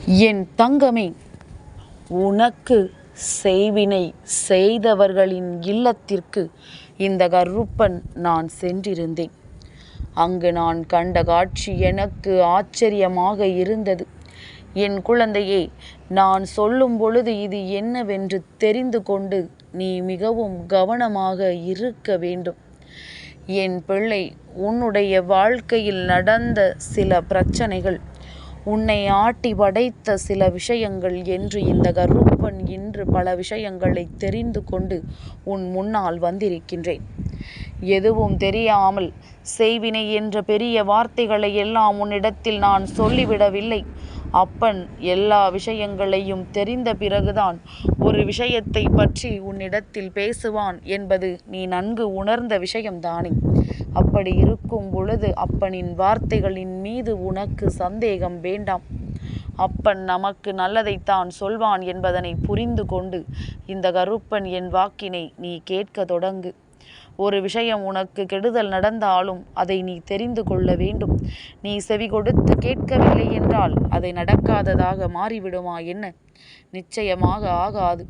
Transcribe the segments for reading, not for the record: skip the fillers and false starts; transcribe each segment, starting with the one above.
என் தங்கமே, உனக்கு செய்வினை செய்தவர்களின் இல்லத்திற்கு இந்த கருப்பன் நான் சென்றிருந்தேன். அங்கு நான் கண்ட காட்சி எனக்கு ஆச்சரியமாக இருந்தது. என் குழந்தையே, நான் சொல்லும் பொழுது இது என்னவென்று தெரிந்து கொண்டு நீ மிகவும் கவனமாக இருக்க வேண்டும். என் பிள்ளை, உன்னுடைய வாழ்க்கையில் நடந்த சில பிரச்சனைகள், உன்னை ஆட்டி படைத்த சில விஷயங்கள் என்று இந்த கருப்பன் இன்று பல விஷயங்களை தெரிந்து கொண்டு உன் முன்னால் வந்திருக்கின்றேன். எதுவும் தெரியாமல் செய்வினை என்ற பெரிய வார்த்தைகளை எல்லாம் உன்னிடத்தில் நான் சொல்லிவிடவில்லை. அப்பன் எல்லா விஷயங்களையும் தெரிந்த பிறகுதான் ஒரு விஷயத்தை பற்றி உன்னிடத்தில் பேசுவான் என்பது நீ நன்கு உணர்ந்த விஷயம்தானே. அப்படி இருக்கும் பொழுது அப்பனின் வார்த்தைகளின் மீது உனக்கு சந்தேகம் வேண்டாம். அப்பன் நமக்கு நல்லதைத்தான் சொல்வான் என்பதனை புரிந்து கொண்டு இந்த கருப்பன் என் வாக்கினை நீ கேட்க தொடங்கு. ஒரு விஷயம் உனக்கு கெடுதல் நடந்தாலும் அதை நீ தெரிந்து கொள்ள வேண்டும். நீ செவி கொடுத்து கேட்கவில்லை என்றால் அதை நடக்காததாக மாறிவிடுமா என்ன? நிச்சயமாக ஆகாது.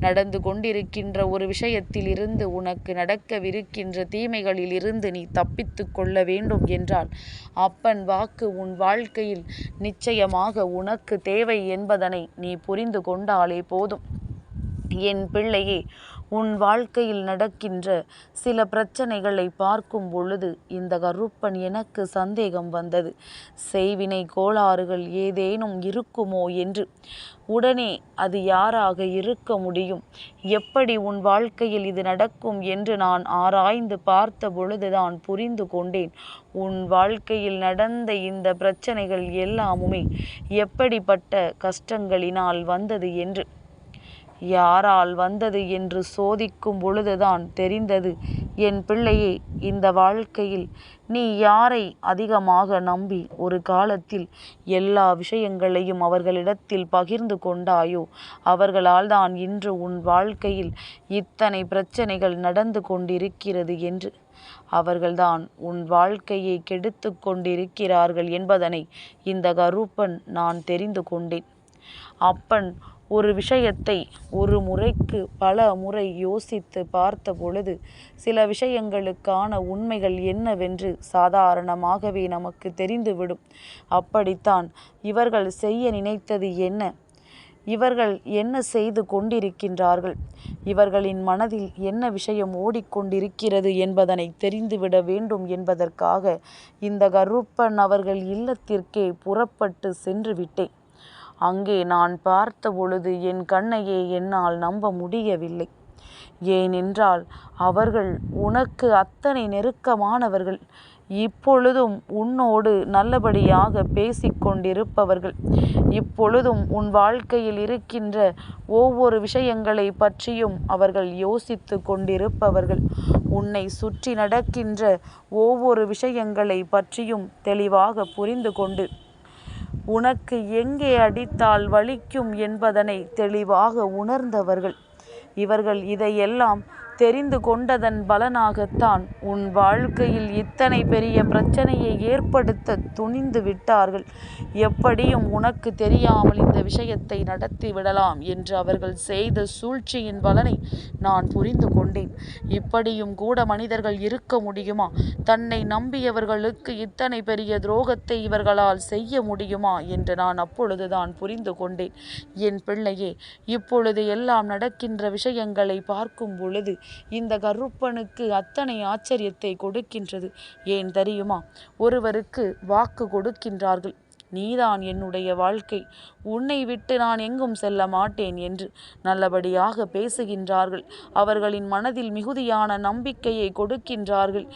நடந்து கொண்டிருக்கின்ற ஒரு விஷயத்தில் இருந்து உனக்கு நடக்கவிருக்கின்ற தீமைகளில் இருந்து நீ தப்பித்து கொள்ள வேண்டும் என்றால் அப்பன் வாக்கு உன் வாழ்க்கையில் நிச்சயமாக உனக்கு தேவை என்பதனை நீ புரிந்து கொண்டாலே போதும். என் பிள்ளையே, உன் வாழ்க்கையில் நடக்கின்ற சில பிரச்சனைகளை பார்க்கும் பொழுது இந்த கருப்பன் எனக்கு சந்தேகம் வந்தது. செய்வினை கோளாறுகள் ஏதேனும் இருக்குமோ என்று. உடனே அது யாராக இருக்க முடியும்? எப்படி உன் வாழ்க்கையில் இது நடக்கும் என்று நான் ஆராய்ந்து பார்த்த பொழுதுதான் புரிந்து கொண்டேன். உன் வாழ்க்கையில் நடந்த இந்த பிரச்சனைகள் எல்லாமுமே எப்படிப்பட்ட கஷ்டங்களினால் வந்தது என்று. யாரால் வந்தது என்று சோதிக்கும் பொழுதுதான் தெரிந்தது. என் பிள்ளையே, இந்த வாழ்க்கையில் நீ யாரை அதிகமாக நம்பி ஒரு காலத்தில் எல்லா விஷயங்களையும் அவர்களிடத்தில் பகிர்ந்து கொண்டாயோ அவர்களால் தான் இன்று உன் வாழ்க்கையில் இத்தனை பிரச்சனைகள் நடந்து கொண்டிருக்கிறது என்று. அவர்கள்தான் உன் வாழ்க்கையை கெடுத்து கொண்டிருக்கிறார்கள் என்பதனை இந்த கருப்பன் நான் தெரிந்து கொண்டேன். அப்பன் ஒரு விஷயத்தை ஒரு முறைக்கு பல முறை யோசித்து பார்த்த பொழுது சில விஷயங்களுக்கான உண்மைகள் என்னவென்று சாதாரணமாகவே நமக்கு தெரிந்துவிடும். அப்படித்தான் இவர்கள் செய்ய நினைத்தது என்ன, இவர்கள் என்ன செய்து கொண்டிருக்கின்றார்கள், இவர்களின் மனதில் என்ன விஷயம் ஓடிக்கொண்டிருக்கிறது என்பதனை தெரிந்துவிட வேண்டும் என்பதற்காக இந்த கருப்பன் அவர்கள் இல்லத்திற்கே புறப்பட்டு சென்று விட்டேன். அங்கே நான் பார்த்த பொழுது என் கண்ணையே என்னால் நம்ப முடியவில்லை. ஏனென்றால் அவர்கள் உனக்கு அத்தனை நெருக்கமானவர்கள். இப்பொழுதும் உன்னோடு நல்லபடியாக பேசிக்கொண்டிருப்பவர்கள். இப்பொழுதும் உன் வாழ்க்கையில் இருக்கின்ற ஒவ்வொரு விஷயங்களை பற்றியும் அவர்கள் யோசித்து கொண்டிருப்பவர்கள். உன்னை சுற்றி நடக்கின்ற ஒவ்வொரு விஷயங்களை பற்றியும் தெளிவாக புரிந்து கொண்டு உனக்கு எங்கே அடித்தால் வலிக்கும் என்பதனை தெளிவாக உணர்ந்தவர்கள். இவர்கள் இதையெல்லாம் தெரிந்து கொண்டதன் பலனாகத்தான் உன் வாழ்க்கையில் இத்தனை பெரிய பிரச்சனையை ஏற்படுத்த துணிந்து விட்டார்கள். எப்படியும் உனக்கு தெரியாமல் இந்த விஷயத்தை நடத்தி விடலாம் என்று அவர்கள் செய்த சூழ்ச்சியின் பலனை நான் புரிந்து கொண்டேன். இப்படியும் கூட மனிதர்கள் இருக்க முடியுமா? தன்னை நம்பியவர்களுக்கு இத்தனை பெரிய துரோகத்தை இவர்களால் செய்ய முடியுமா என்று நான் அப்பொழுதுதான் புரிந்து கொண்டேன். என் பிள்ளையே, இப்பொழுது எல்லாம் நடக்கின்ற விஷயங்களை பார்க்கும் பொழுது இந்த கருப்பனுக்கு அத்தனை ஆச்சரியத்தை கொடுக்கின்றது. ஏன் தெரியுமா? ஒருவருக்கு வாக்கு கொடுக்கின்றார்கள், நீதான் என்னுடைய வாழ்க்கை, உன்னை விட்டு நான் எங்கும் செல்ல மாட்டேன் என்று நல்லபடியாக பேசுகின்றார்கள். அவர்களின் மனதில் மிகுதியான நம்பிக்கையை கொடுக்கின்றார்கள்.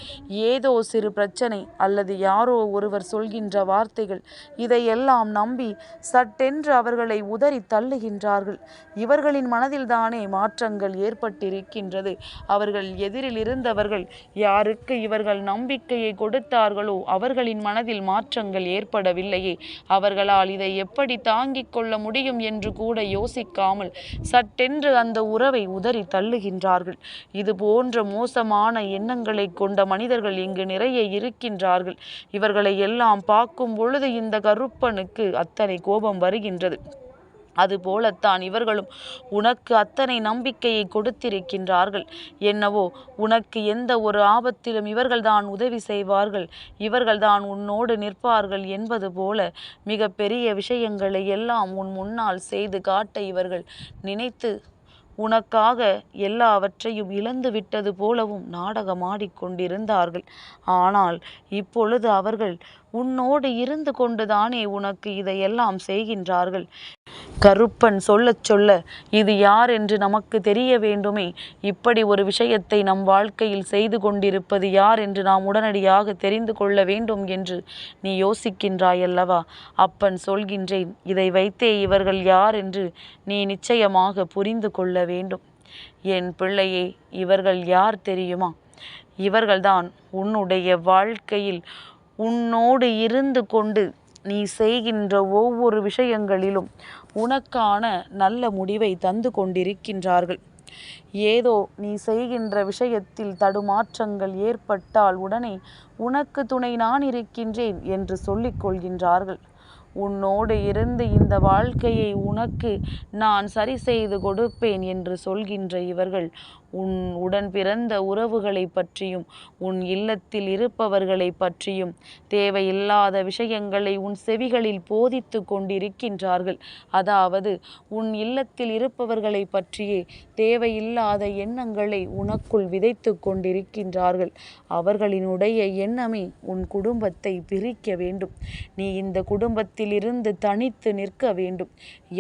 ஏதோ சிறு பிரச்சனை அல்லது யாரோ ஒருவர் சொல்கின்ற வார்த்தைகள், இதையெல்லாம் நம்பி சட்டென்று அவர்களை உதறி தள்ளுகின்றார்கள். இவர்களின் மனதில்தானே மாற்றங்கள் ஏற்பட்டிருக்கின்றது. அவர்கள் எதிரில் இருந்தவர்கள் யாருக்கு இவர்கள் நம்பிக்கையை கொடுத்தார்களோ அவர்களின் மனதில் மாற்றங்கள் ஏற்படவில்லையே. அவர்களால் இதை எப்படி தாங்கிக் கொள்ள முடியும் என்று கூட யோசிக்காமல் சட்டென்று அந்த உறவை உதறி தள்ளுகின்றார்கள். இது போன்ற மோசமான எண்ணங்களை கொண்ட மனிதர்கள் இங்கு நிறைய இருக்கின்றார்கள். இவர்களை எல்லாம் பார்க்கும் பொழுது இந்த கருப்பனுக்கு அத்தனை கோபம் வருகின்றது. அதுபோலத்தான் இவர்களும் உனக்கு அத்தனை நம்பிக்கையை கொடுத்திருக்கின்றார்கள். என்னவோ உனக்கு எந்த ஒரு ஆபத்திலும் இவர்கள்தான் உதவி செய்வார்கள், இவர்கள்தான் உன்னோடு நிற்பார்கள் என்பது போல மிக பெரிய விஷயங்களை எல்லாம் உன் முன்னால் செய்து காட்ட இவர்கள் நினைத்து உனக்காக எல்லாவற்றையும் இழந்து விட்டது போலவும் நாடகமாடிக்கொண்டிருந்தார்கள். ஆனால் இப்பொழுது அவர்கள் உன்னோடு இருந்து கொண்டுதானே உனக்கு இதையெல்லாம் செய்கின்றார்கள். கருப்பன் சொல்லச் சொல்ல இது யார் என்று நமக்கு தெரிய வேண்டுமே. இப்படி ஒரு விஷயத்தை நம் வாழ்க்கையில் செய்து கொண்டிருப்பது யார் என்று நாம் உடனடியாக தெரிந்து கொள்ள வேண்டும் என்று நீ யோசிக்கின்றாயல்லவா? அப்பன் சொல்கின்றேன், இதை வைத்தே இவர்கள் யார் என்று நீ நிச்சயமாக புரிந்து கொள்ள வேண்டும். என் பிள்ளையே, இவர்கள் யார் தெரியுமா? இவர்கள்தான் உன்னுடைய வாழ்க்கையில் உன்னோடு இருந்து கொண்டு நீ செய்கின்ற ஒவ்வொரு விஷயங்களிலும் உனக்கான நல்ல முடிவை தந்து கொண்டிருக்கின்றார்கள். ஏதோ நீ செய்கின்ற விஷயத்தில் தடுமாற்றங்கள் ஏற்பட்டால் உடனே உனக்கு துணை நான் இருக்கின்றேன் என்று சொல்லிக் கொள்கின்றார்கள். உன்னோடு இருந்து இந்த வாழ்க்கையை உனக்கு நான் சரி செய்து கொடுப்பேன் என்று சொல்கின்ற இவர்கள் உன் உடன் பிறந்த உறவுகளை பற்றியும் உன் இல்லத்தில் இருப்பவர்களை பற்றியும் தேவையில்லாத விஷயங்களை உன் செவிகளில் போதித்து கொண்டிருக்கின்றார்கள். அதாவது உன் இல்லத்தில் இருப்பவர்களை பற்றியே தேவையில்லாத எண்ணங்களை உனக்குள் விதைத்து கொண்டிருக்கின்றார்கள். அவர்களினுடைய எண்ணமே உன் குடும்பத்தை பிரிக்க வேண்டும். நீ இந்த குடும்பத்தில் இருந்து தனித்து நிற்க வேண்டும்.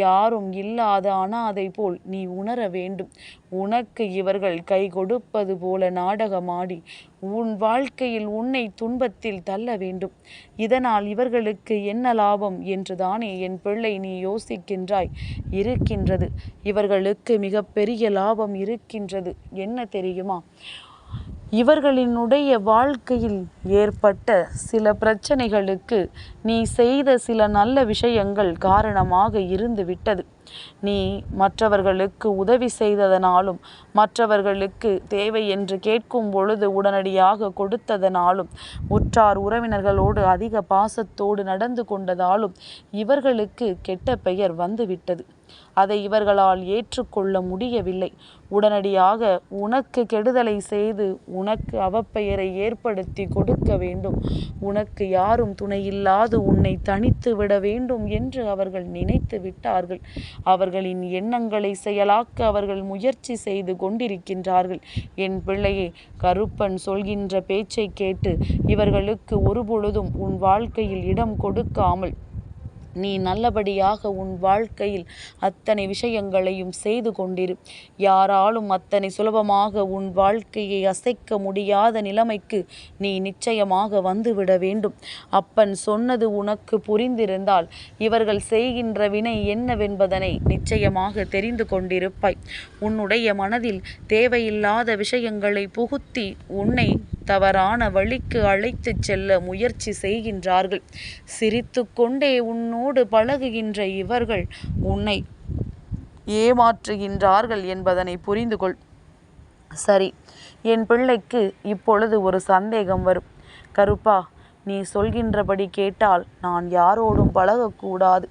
யாரும் இல்லாத அனாதை போல் நீ உணர வேண்டும். உனக்கு இவர்கள் கை கொடுப்பது போல நாடகமாடி உன் வாழ்க்கையில் உன்னை துன்பத்தில் தள்ள வேண்டும். இதனால் இவர்களுக்கு என்ன லாபம் என்றுதானே என் பிள்ளை நீ யோசிக்கின்றாய்? இருக்கின்றது, இவர்களுக்கு மிகப்பெரிய லாபம் இருக்கின்றது. என்ன தெரியுமா? இவர்களினுடைய வாழ்க்கையில் ஏற்பட்ட சில பிரச்சனைகளுக்கு நீ செய்த சில நல்ல விஷயங்கள் காரணமாக இருந்து விட்டது. நீ மற்றவர்களுக்கு உதவி செய்ததனாலும் மற்றவர்களுக்கு தேவை என்று கேட்கும் பொழுது உடனடியாக கொடுத்ததனாலும் உற்றார் உறவினர்களோடு அதிக பாசத்தோடு நடந்து கொண்டதாலும் இவர்களுக்கு கெட்ட பெயர் வந்துவிட்டது. அதை இவர்களால் ஏற்றுக்கொள்ள முடியவில்லை. உடனடியாக உனக்கு கெடுதலை செய்து உனக்கு அவப்பெயரை ஏற்படுத்தி கொடுக்க வேண்டும். உனக்கு யாரும் துணையில்லாது உன்னை தனித்து விட வேண்டும் என்று அவர்கள் நினைத்து விட்டார்கள். அவர்களின் எண்ணங்களை செயலாக்க அவர்கள் முயற்சி செய்து கொண்டிருக்கின்றார்கள். என் பிள்ளையே, கருப்பன் சொல்கின்ற பேச்சை கேட்டு இவர்களுக்கு ஒருபொழுதும் உன் வாழ்க்கையில் இடம் கொடுக்காமல் நீ நல்லபடியாக உன் வாழ்க்கையில் அத்தனை விஷயங்களையும் செய்து கொண்டிரு. யாராலும் அத்தனை சுலபமாக உன் வாழ்க்கையை அசைக்க முடியாத நிலைமைக்கு நீ நிச்சயமாக வந்துவிட வேண்டும். அப்பன் சொன்னது உனக்கு புரிந்திருந்தால் இவர்கள் செய்கின்ற வினை என்னவென்பதனை நிச்சயமாக தெரிந்து கொண்டிருப்பாய். உன்னுடைய மனதில் தேவையில்லாத விஷயங்களை புகுத்தி உன்னை தவறான வழிக்கு அழைத்துச் செல்ல முயற்சி செய்கின்றார்கள். சிரித்து கொண்டே உன்னோடு பழகுகின்ற இவர்கள் உன்னை ஏமாற்றுகின்றார்கள் என்பதனை புரிந்து கொள். சரி, என் பிள்ளைக்கு இப்பொழுது ஒரு சந்தேகம் வரும். கருப்பா, நீ சொல்கின்றபடி கேட்டால் நான் யாரோடும் பழகக்கூடாது.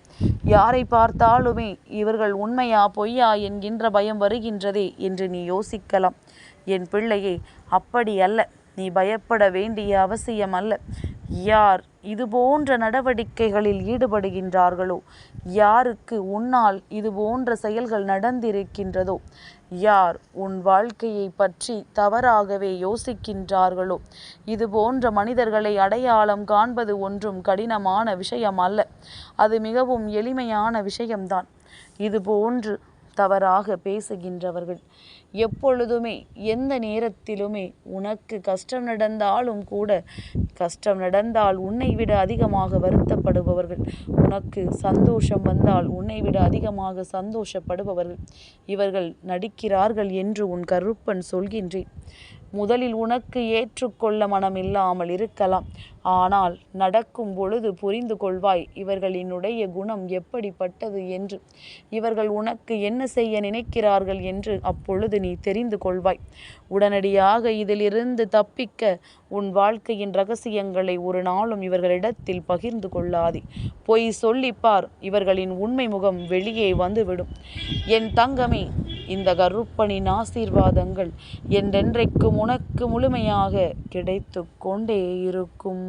யாரை பார்த்தாலுமே இவர்கள் உண்மையா பொய்யா என்கின்ற பயம் வருகின்றதே என்று நீ யோசிக்கலாம். என் பிள்ளையே, அப்படி அல்ல. நீ பயப்பட வேண்டிய அவசியம் அல்ல. யார் இது போன்ற நடவடிக்கைகளில் ஈடுபடுகின்றார்களோ, யாருக்கு உன்னால் இது போன்ற செயல்கள் நடந்திருக்கின்றதோ, யார் உன் வாழ்க்கையை பற்றி தவறாகவே யோசிக்கின்றார்களோ, இது போன்ற மனிதர்களை அடையாளம் காண்பது ஒன்றும் கடினமான விஷயம் அல்ல. அது மிகவும் எளிமையான விஷயம்தான். இது போன்று தவறாக பேசுகின்றவர்கள் எப்பொழுதுமே எந்த நேரத்திலுமே உனக்கு கஷ்டம் நடந்தாலும் கூட, கஷ்டம் நடந்தால் உன்னை விட அதிகமாக வருத்தப்படுபவர்கள், உனக்கு சந்தோஷம் வந்தால் உன்னை விட அதிகமாக சந்தோஷப்படுபவர்கள் இவர்கள் நடிக்கிறார்கள் என்று உன் கருப்பன் சொல்கின்றேன். முதலில் உனக்கு ஏற்றுக்கொள்ள மனமில்லாமல் இருக்கலாம். ஆனால் நடக்கும் பொழுது புரிந்து கொள்வாய் இவர்களினுடைய குணம் எப்படிப்பட்டது என்று. இவர்கள் உனக்கு என்ன செய்ய நினைக்கிறார்கள் என்று அப்பொழுது நீ தெரிந்து கொள்வாய். உடனடியாக இதிலிருந்து தப்பிக்க உன் வாழ்க்கையின் இரகசியங்களை ஒரு நாளும் இவர்களிடத்தில் பகிர்ந்து கொள்ளாதே. பொய் சொல்லிப்பார், இவர்களின் உண்மை முகம் வெளியே வந்துவிடும். என் தங்கமே, இந்த கருப்பனின் ஆசீர்வாதங்கள் என்றென்றைக்கும் உனக்கு முழுமையாக கிடைத்து கொண்டே இருக்கும்.